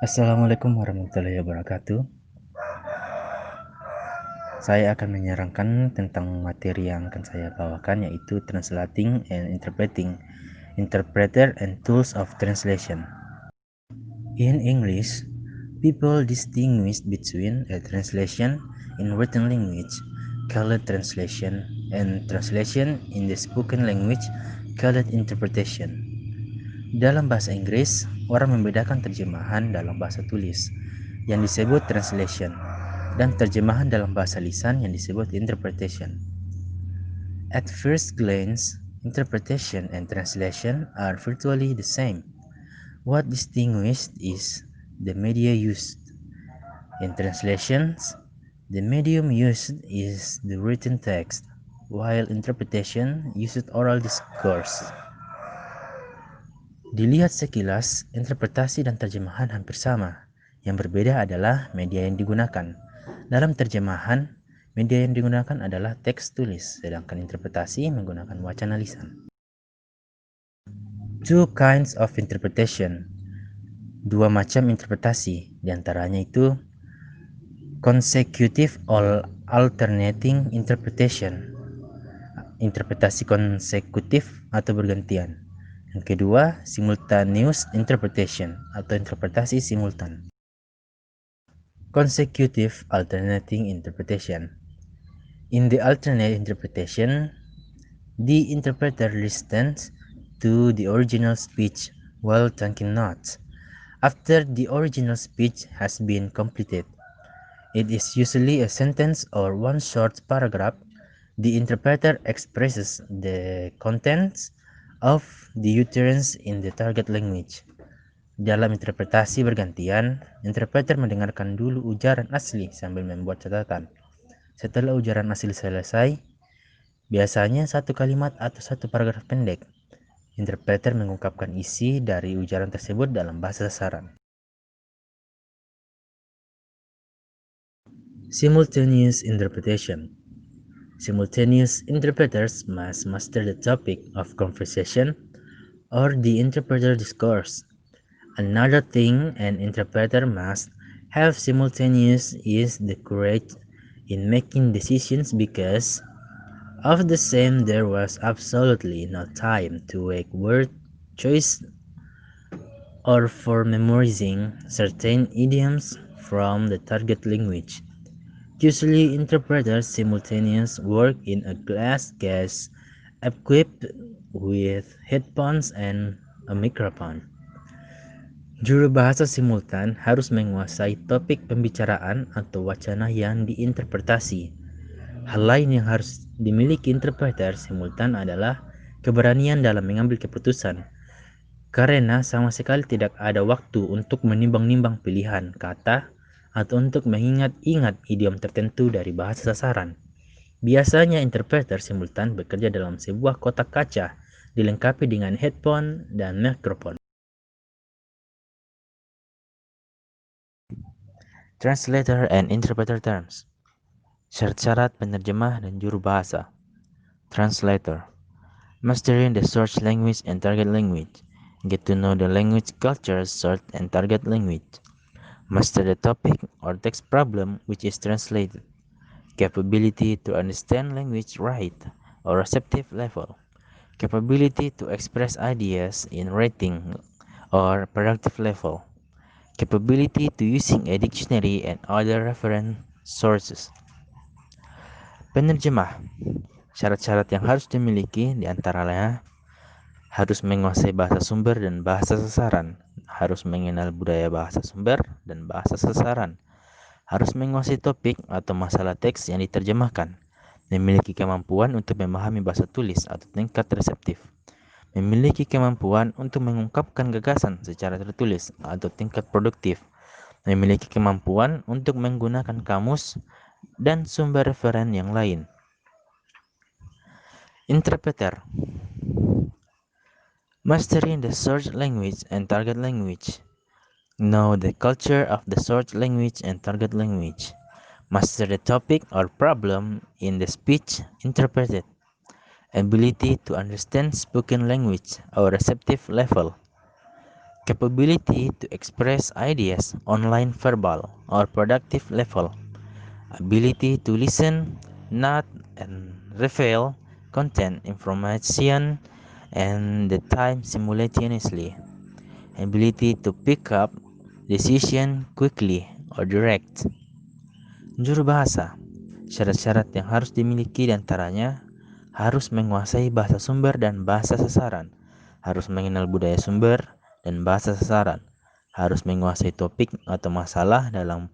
Assalamualaikum warahmatullahi wabarakatuh. Saya akan menyarankan tentang materi yang akan saya bawakan, yaitu Translating and Interpreting, Interpreter and Tools of Translation. In English, people distinguish between a translation in written language, called translation, and translation in the spoken language, called interpretation. Dalam bahasa Inggris, orang membedakan terjemahan dalam bahasa tulis yang disebut translation dan terjemahan dalam bahasa lisan yang disebut interpretation. At first glance, interpretation and translation are virtually the same. What distinguishes is the media used. In translations, the medium used is the written text, while interpretation uses oral discourse. Dilihat sekilas, interpretasi dan terjemahan hampir sama. Yang berbeda adalah media yang digunakan. Dalam terjemahan, media yang digunakan adalah teks tulis, sedangkan interpretasi menggunakan wacana lisan. Two kinds of interpretation. Dua macam interpretasi, diantaranya itu consecutive or alternating interpretation, interpretasi konsekutif atau bergantian. Yang kedua, simultaneous interpretation atau interpretasi simultan. Consecutive alternating interpretation. In the alternate interpretation, the interpreter listens to the original speech while taking notes. After the original speech has been completed, it is usually a sentence or one short paragraph. The interpreter expresses the contents of the utterance in the target language. Dalam interpretasi bergantian, interpreter mendengarkan dulu ujaran asli sambil membuat catatan. Setelah ujaran asli selesai, biasanya satu kalimat atau satu paragraf pendek, interpreter mengungkapkan isi dari ujaran tersebut dalam bahasa sasaran. Simultaneous interpretation. Simultaneous interpreters must master the topic of conversation or the interpreter discourse. Another thing an interpreter must have simultaneous is the courage in making decisions, because of the same there was absolutely no time to make word choice or for memorizing certain idioms from the target language. Usually interpreters simultaneously work in a glass case equipped with headphones and a microphone. Juru bahasa simultan harus menguasai topik pembicaraan atau wacana yang diinterpretasi. Hal lain yang harus dimiliki interpreter simultan adalah keberanian dalam mengambil keputusan, karena sama sekali tidak ada waktu untuk menimbang-nimbang pilihan kata atau untuk mengingat-ingat idiom tertentu dari bahasa sasaran. Biasanya interpreter simultan bekerja dalam sebuah kotak kaca dilengkapi dengan headphone dan mikrofon. Translator and interpreter terms. Syarat-syarat penerjemah dan juru bahasa. Translator. Mastering the source language and target language. Get to know the language, culture, source and target language. Master the topic or text problem which is translated. Capability to understand language right or receptive level. Capability to express ideas in writing or productive level. Capability to using a dictionary and other reference sources. Penerjemah. Syarat-syarat yang harus dimiliki diantaranya harus menguasai bahasa sumber dan bahasa sasaran, harus mengenal budaya bahasa sumber dan bahasa sasaran, harus menguasai topik atau masalah teks yang diterjemahkan, memiliki kemampuan untuk memahami bahasa tulis atau tingkat reseptif, memiliki kemampuan untuk mengungkapkan gagasan secara tertulis atau tingkat produktif, memiliki kemampuan untuk menggunakan kamus dan sumber referen yang lain. Interpreter. Mastering the source language and target language. Know the culture of the source language and target language. Master the topic or problem in the speech interpreted. Ability to understand spoken language or receptive level. capability to express ideas online verbal or productive level, ability to listen, not and reveal content, information, and the time simultaneously, ability to pick up decision quickly or direct. Juru bahasa, syarat-syarat yang harus dimiliki diantaranya harus menguasai bahasa sumber dan bahasa sasaran, harus mengenal budaya sumber dan bahasa sasaran, harus menguasai topik atau masalah dalam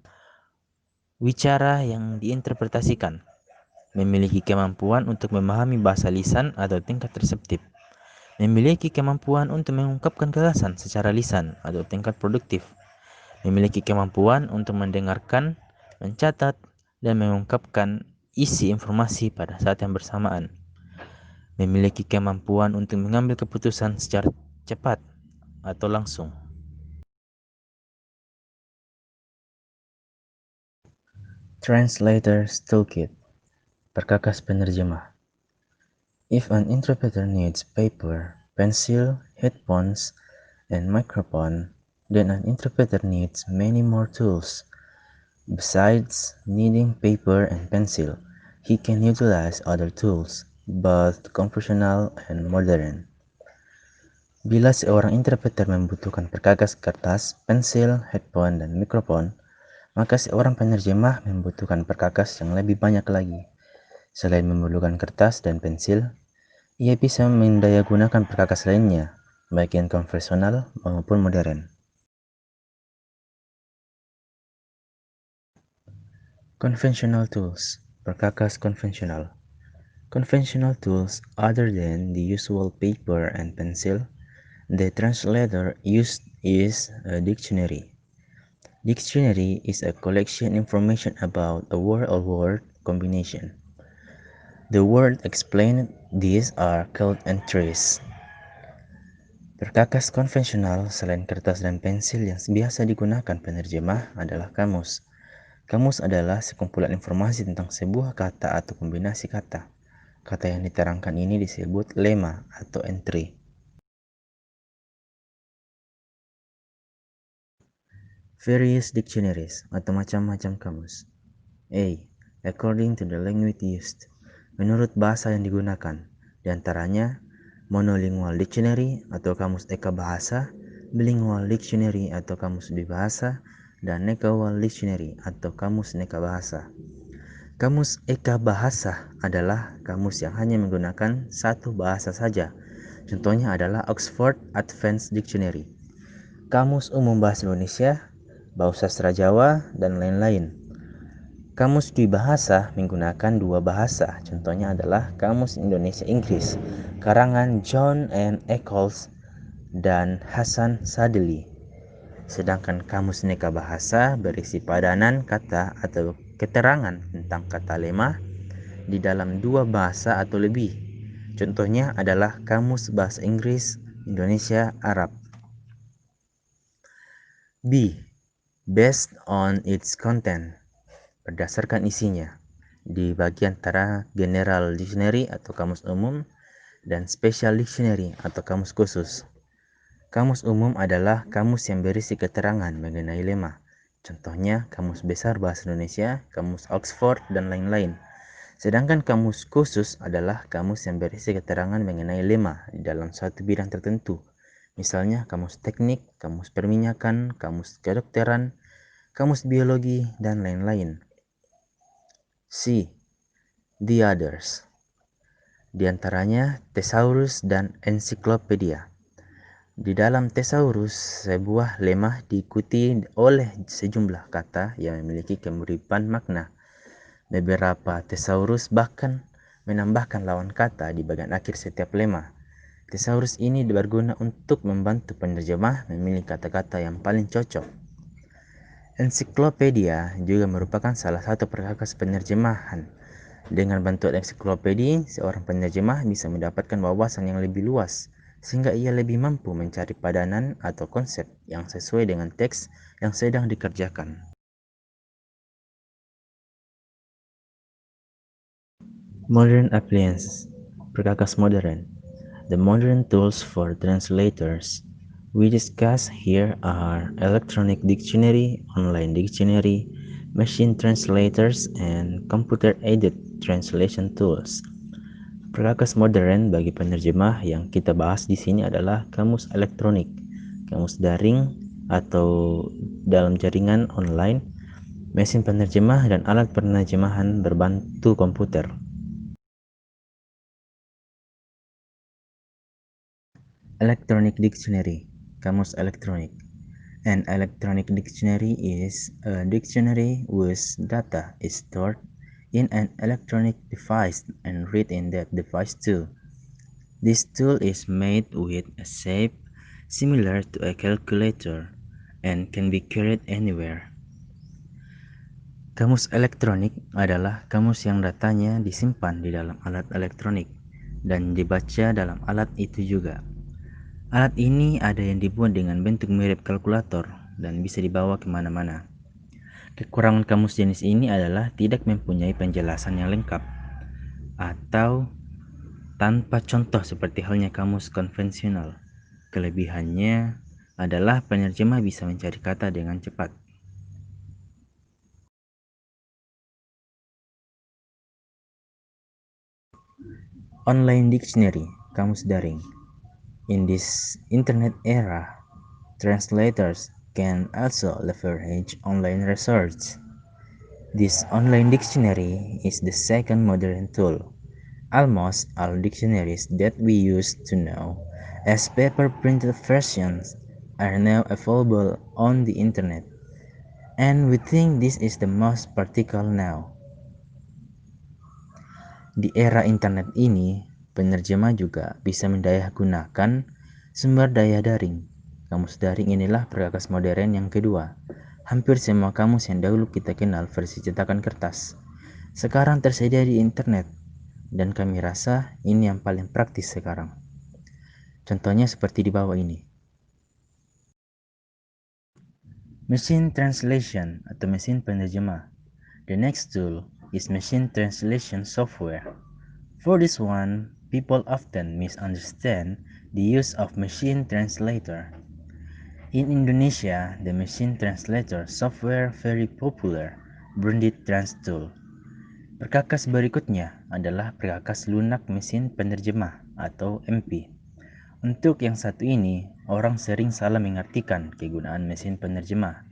wicara yang diinterpretasikan, memiliki kemampuan untuk memahami bahasa lisan atau tingkat reseptif, memiliki kemampuan untuk mengungkapkan gagasan secara lisan atau tingkat produktif, memiliki kemampuan untuk mendengarkan, mencatat, dan mengungkapkan isi informasi pada saat yang bersamaan, memiliki kemampuan untuk mengambil keputusan secara cepat atau langsung. Translator's Toolkit, perkakas penerjemah. If an interpreter needs paper, pencil, headphones, and microphone, then an interpreter needs many more tools. Besides needing paper and pencil, he can utilize other tools, both conventional and modern. Bila seorang interpreter membutuhkan perkakas kertas, pensil, headphone, dan mikrofon, maka seorang penerjemah membutuhkan perkakas yang lebih banyak lagi. Selain memerlukan kertas dan pensil, ia bisa mendayagunakan perkakas lainnya, baik yang konvensional maupun modern. Conventional tools, perkakas konvensional. Conventional tools other than the usual paper and pencil, the translator used is a dictionary. Dictionary is a collection information about a word or word combination. The word explained these are called entries. Perkakas konvensional selain kertas dan pensil yang biasa digunakan penerjemah adalah kamus. Kamus adalah sekumpulan informasi tentang sebuah kata atau kombinasi kata. Kata yang diterangkan ini disebut lema atau entry. Various dictionaries atau macam-macam kamus. A. According to the language used. Menurut bahasa yang digunakan, diantaranya monolingual dictionary atau kamus eka bahasa, bilingual dictionary atau kamus bihasa, dan nekawal dictionary atau kamus neka bahasa. Kamus eka bahasa adalah kamus yang hanya menggunakan satu bahasa saja. Contohnya adalah Oxford Advanced Dictionary, Kamus Umum Bahasa Indonesia, Bausastra Jawa, dan lain-lain. Kamus Dwibahasa menggunakan dua bahasa, contohnya adalah Kamus Indonesia Inggris, karangan John N. Eccles dan Hasan Sadili. Sedangkan Kamus Neka Bahasa berisi padanan kata atau keterangan tentang kata lema di dalam dua bahasa atau lebih. Contohnya adalah Kamus Bahasa Inggris Indonesia Arab. B. Based on its content, berdasarkan isinya, dibagi antara General Dictionary atau kamus umum dan Special Dictionary atau kamus khusus. Kamus umum adalah kamus yang berisi keterangan mengenai lema. Contohnya Kamus Besar Bahasa Indonesia, Kamus Oxford, dan lain-lain. Sedangkan kamus khusus adalah kamus yang berisi keterangan mengenai lema di dalam suatu bidang tertentu. Misalnya kamus teknik, kamus perminyakan, kamus kedokteran, kamus biologi, dan lain-lain. C. The others. Di antaranya Thesaurus dan Ensiklopedia. Di dalam Thesaurus, sebuah lemah diikuti oleh sejumlah kata yang memiliki kemiripan makna. Beberapa Thesaurus bahkan menambahkan lawan kata di bagian akhir setiap lemah. Thesaurus ini berguna untuk membantu penerjemah memilih kata-kata yang paling cocok. Ensiklopedia juga merupakan salah satu perkakas penerjemahan. Dengan bantuan ensiklopedia, seorang penerjemah bisa mendapatkan wawasan yang lebih luas, sehingga ia lebih mampu mencari padanan atau konsep yang sesuai dengan teks yang sedang dikerjakan. Modern appliances, perkakas modern. The modern tools for translators. We discuss here are electronic dictionary, online dictionary, machine translators, and computer-aided translation tools. Perkakas modern bagi penerjemah yang kita bahas di sini adalah kamus elektronik, kamus daring atau dalam jaringan online, mesin penerjemah dan alat penerjemahan berbantu komputer. Electronic dictionary, kamus elektronik. An electronic dictionary is a dictionary whose data is stored in an electronic device and read in that device too. This tool is made with a shape similar to a calculator and can be carried anywhere. Kamus elektronik adalah kamus yang datanya disimpan di dalam alat elektronik dan dibaca dalam alat itu juga. Alat ini ada yang dibuat dengan bentuk mirip kalkulator dan bisa dibawa kemana-mana. Kekurangan kamus jenis ini adalah tidak mempunyai penjelasan yang lengkap atau tanpa contoh seperti halnya kamus konvensional. Kelebihannya adalah penerjemah bisa mencari kata dengan cepat. Online dictionary, kamus daring. In this internet era, translators can also leverage online research. This online dictionary is the second modern tool. Almost all dictionaries that we used to know as paper printed versions are now available on the internet, and we think this is the most practical now. Di era internet ini, penerjemah juga bisa mendayahgunakan sumber daya daring. Kamus daring inilah perkakas modern yang kedua. Hampir semua kamus yang dahulu kita kenal versi cetakan kertas sekarang tersedia di internet, dan kami rasa ini yang paling praktis sekarang. Contohnya seperti di bawah ini. Machine translation atau mesin penerjemah. The next tool is machine translation software. For this one, people often misunderstand the use of machine translator. In Indonesia, the machine translator software very popular, branded TransTool. Perkakas berikutnya adalah perkakas lunak mesin penerjemah atau MP. Untuk yang satu ini, orang sering salah mengartikan kegunaan mesin penerjemah.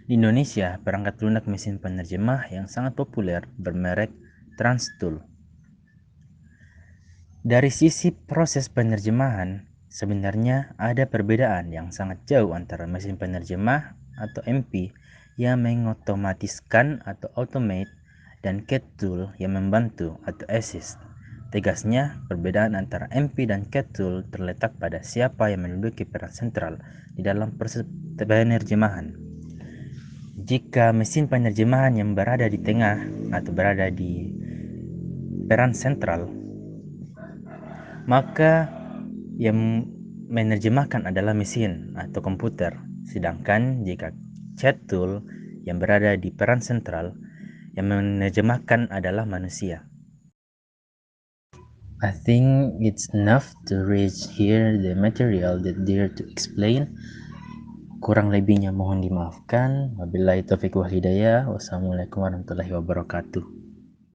Di Indonesia, perangkat lunak mesin penerjemah yang sangat populer bermerek TransTool. Dari sisi proses penerjemahan, sebenarnya ada perbedaan yang sangat jauh antara mesin penerjemah atau MP yang mengotomatiskan atau automate dan CAT tool yang membantu atau assist. Tegasnya, perbedaan antara MP dan CAT tool terletak pada siapa yang menduduki peran sentral di dalam proses penerjemahan. Jika mesin penerjemahan yang berada di tengah atau berada di peran sentral, maka yang menerjemahkan adalah mesin atau komputer. Sedangkan jika chat tool yang berada di peran sentral, yang menerjemahkan adalah manusia. I think it's enough to reach here the material that dare to explain. Kurang lebihnya mohon dimaafkan. Wabillahi taufiq wal hidayah. Wassalamualaikum warahmatullahi wabarakatuh.